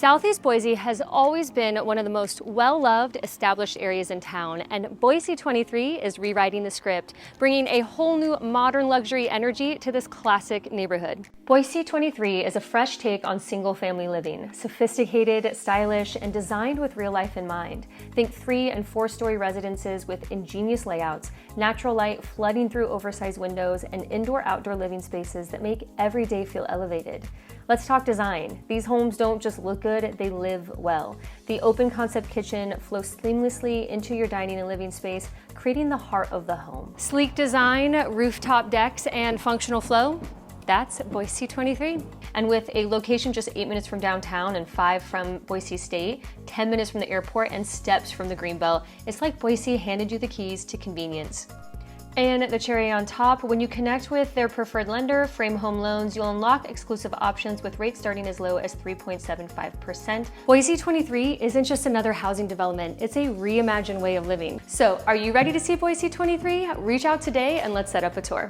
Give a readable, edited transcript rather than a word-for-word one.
Southeast Boise has always been one of the most well-loved, established areas in town, and Boise 23 is rewriting the script, bringing a whole new modern luxury energy to this classic neighborhood. Boise 23 is a fresh take on single-family living, sophisticated, stylish, and designed with real life in mind. Think 3- and 4-story residences with ingenious layouts, natural light flooding through oversized windows, and indoor-outdoor living spaces that make every day feel elevated. Let's talk design. These homes don't just look good, they live well. The open concept kitchen flows seamlessly into your dining and living space, creating the heart of the home. Sleek design, rooftop decks, and functional flow. That's Boise 23. And with a location just 8 minutes from downtown and 5 from Boise State, 10 minutes from the airport, and steps from the Greenbelt, it's like Boise handed you the keys to convenience. And the cherry on top, when you connect with their preferred lender, Frame Home Loans, you'll unlock exclusive options with rates starting as low as 3.75%. Boise 23 isn't just another housing development, it's a reimagined way of living. So, are you ready to see Boise 23? Reach out today and let's set up a tour.